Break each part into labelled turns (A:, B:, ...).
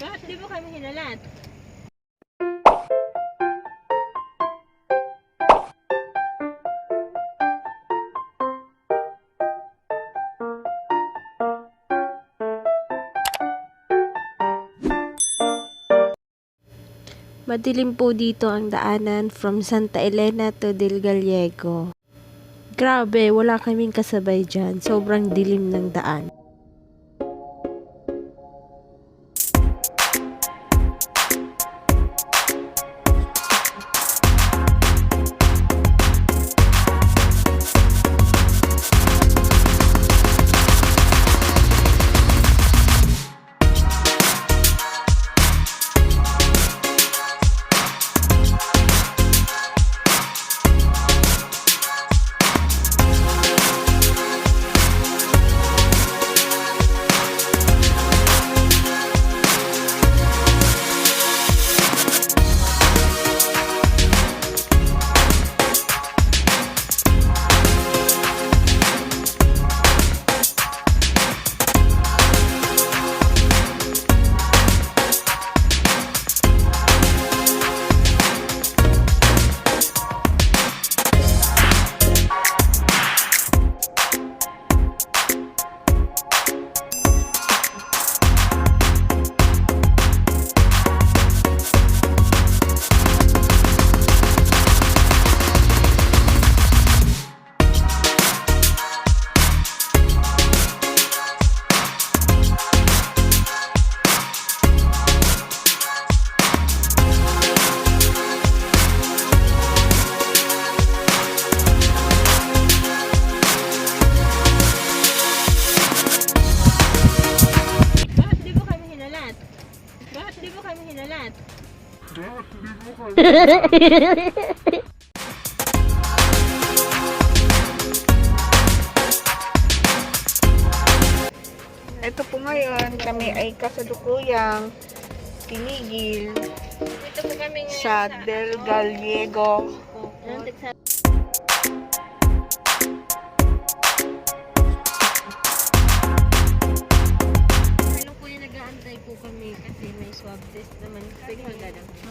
A: Bakit di mo kami hinalat?
B: Madilim po dito ang daanan from Santa Elena to Del Gallego. Grabe, wala kaming kasabay dyan. Sobrang dilim ng daan.
C: Ito po ngayon, kami ay kasalukuyang tinigil
A: Dito po kami ngayon
C: sa Del Gallego.
A: Ano po yung nag-aantay po kami kasi may swab test naman.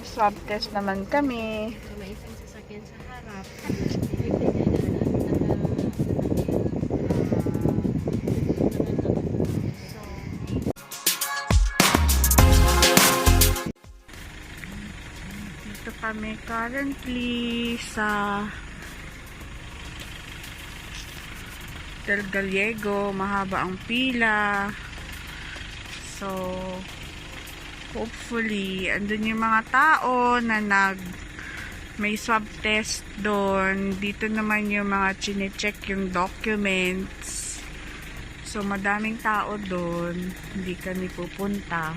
C: Swab test naman kami.
A: So, may isang sasakyan sa harap.
C: Dito kami currently sa Del Gallego. Mahaba ang pila. So, hopefully, andun yung mga tao na may swab test doon. Dito naman yung mga chine-check yung documents. So, madaming tao doon. Hindi kami pupunta.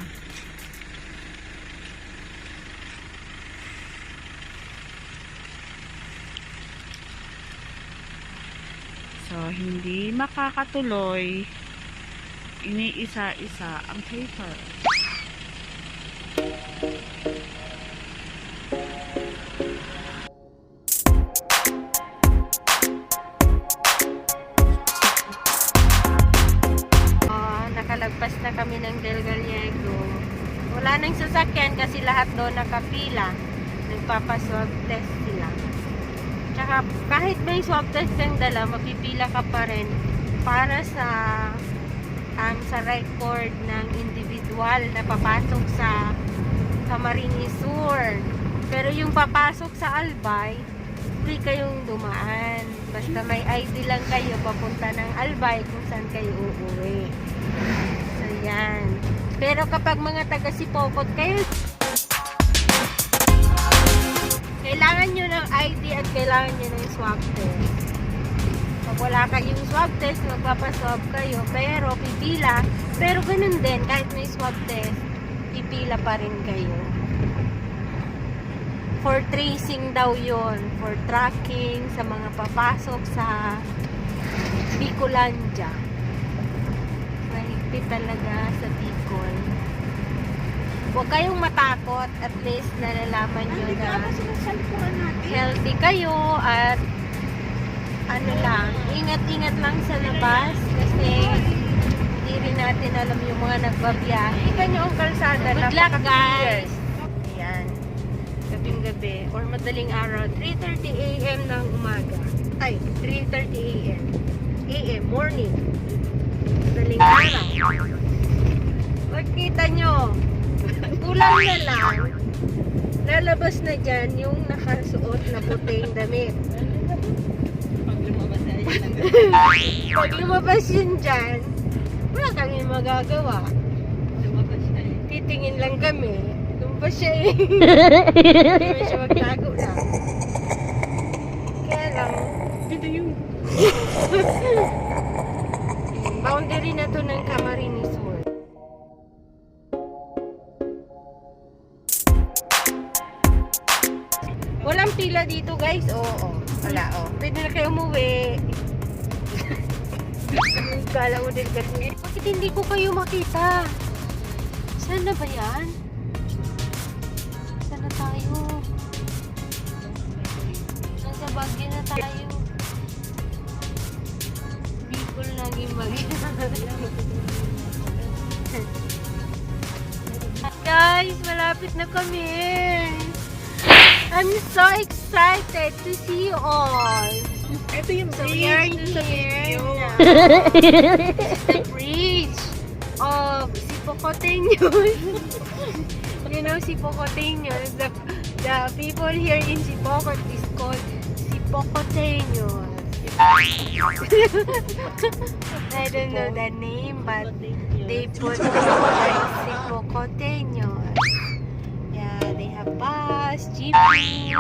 C: So, hindi makakatuloy. Iniisa-isa ang paper.
A: Nakalagpas na kami ng Del Gallego. Wala nang sasakyan kasi lahat doon nakapila. Nagpapaswab test sila. Tsaka kahit may swab test kang dala, mapipila ka pa rin para sa record ng individual na papasok sa Camarines Sur. Pero yung papasok sa Albay, free kayong dumaan. Basta may ID lang kayo papunta ng Albay kung saan kayo uuwi. So yan. Pero kapag mga taga-Sipokot kayo, kailangan nyo ng ID at kailangan nyo ng swab test. Pag wala kayong swab test, magpapaswab kayo, pero pipila. Pero ganun din, kahit may swab test, pipila pa rin kayo. For tracing daw yon, for tracking sa mga papasok sa Bicolandia. Mahigpit talaga sa Bicol. Huwag kayong matakot, at least nalalaman nyo na healthy kayo at ano lang, ingat-ingat lang sa labas kasi hindi hindi rin natin alam yung mga nagbabiyahe. Ika nyo ang kalsada.
B: Good luck,
A: napaka-clear. Ayan. Gabing-gabi or madaling araw. 3:30 a.m. ng umaga. Ay, 3:30 a.m. a.m. morning. Madaling araw. Magkita nyo. Kulang na lang. Lalabas na dyan yung nakasuot na puting damit. Pag lumabas yun dyan, wala kami magagawa. Titingin lang kami. Lumabas siya eh. Hindi mo siya magtago na. Kaya lang, ito yung boundary na to ng Camarines Sur. Walang pila dito guys. Oo. Wala pwede na kayo umuwi. Kala mo din kasi. Bakit hindi ko kayo makita? Saan na ba yan? Saan na tayo? Nasa Baguio na tayo. Bicol naging Baguio. Guys, malapit na kami. I'm so excited to see you all.
C: Ito yung
A: So we are here now. The bridge of Sipocoteños. You know Sipocoteños. The people here in Sipocot is called Sipocoteños. I don't know the name, but they put like Sipocoteños. Yeah, they have bus, jeepney.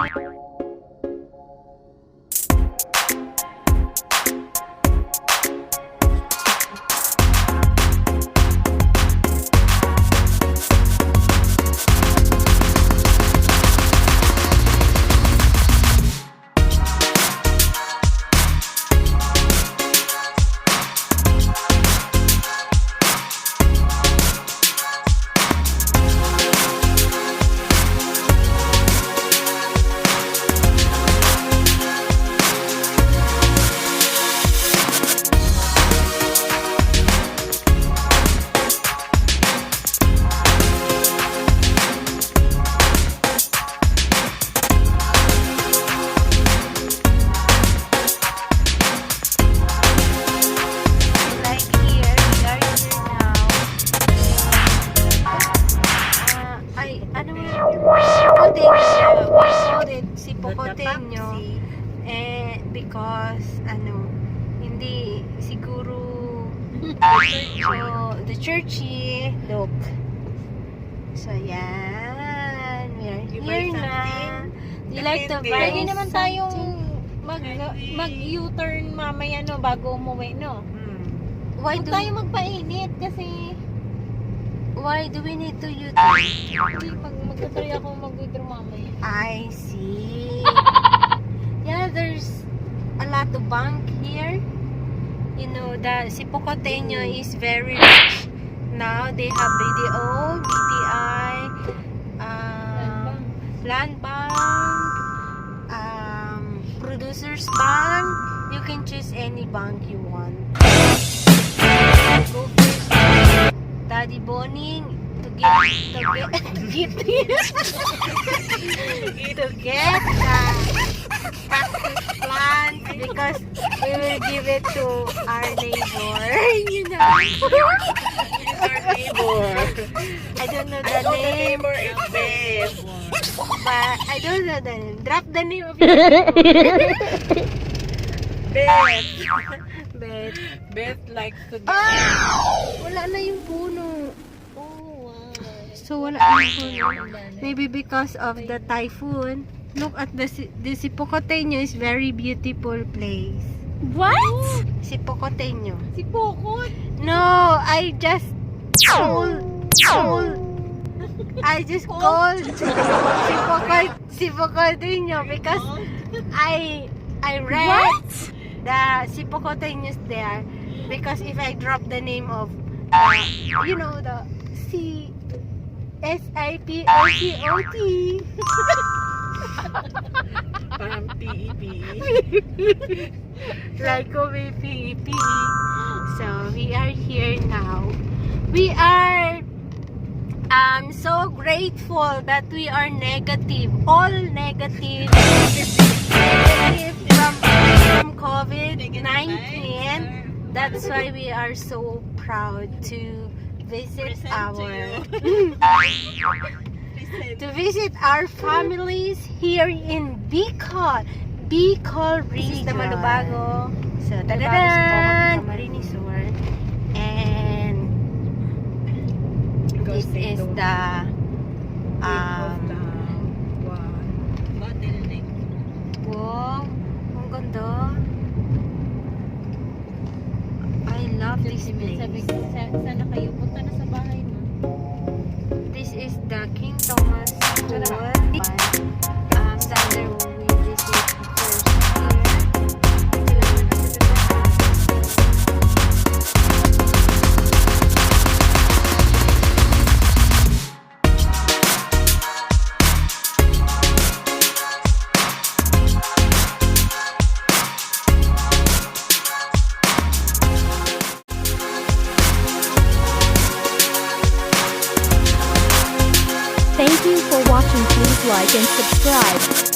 A: Sipocoteño because hindi siguro the churchy look. So yan, we are here na. You like to buy?
B: Pwede naman tayong mag-U-turn mamaya no bago umuwi no.
A: Why
B: Huwag
A: do
B: tayo magpainit kasi
A: we need to use
B: pag mag-try ako mag-withdraw mamaya.
A: I see. Yeah, there's a lot of bank here. You know, the Sipocoteño is very rich. Now they have BDO, BPI, Land Bank, Producers Bank. You can choose any bank you want. Go first, Daddy Boning, to get cactus plant because we will give it to our neighbor. You know,
C: our neighbor.
A: I don't know the name,
C: Neighbor is Beth.
A: but I don't know the name. Drop the name of your neighbor.
C: Beth.
A: But
C: Beth likes to do.
A: wala na yung puno.
B: Oh, wow.
A: So wala na yung puno. Maybe because of the typhoon. Look at the Sipocoteño is very beautiful place.
B: What?
A: Sipocoteño.
B: Si Pokot?
A: No, I just called Sipocoteño because I read the Sipocoteños there because if I drop the name of you know the SIPOCOT
C: Parang PEP.
A: like PEP. So we are here now. We are so grateful that we are negative, all negative from COVID-19. That's why we are so proud to visit our families here in Bicol region. This is the Malubago. So, Gallego Camarines Sur. And this is the wow, ang ganda. I love this place.
B: Sabi ko, sana kayo punta na sa bahay mo.
A: This is the King Thomas School. That we visit first
D: Thank you for watching. Please like and subscribe.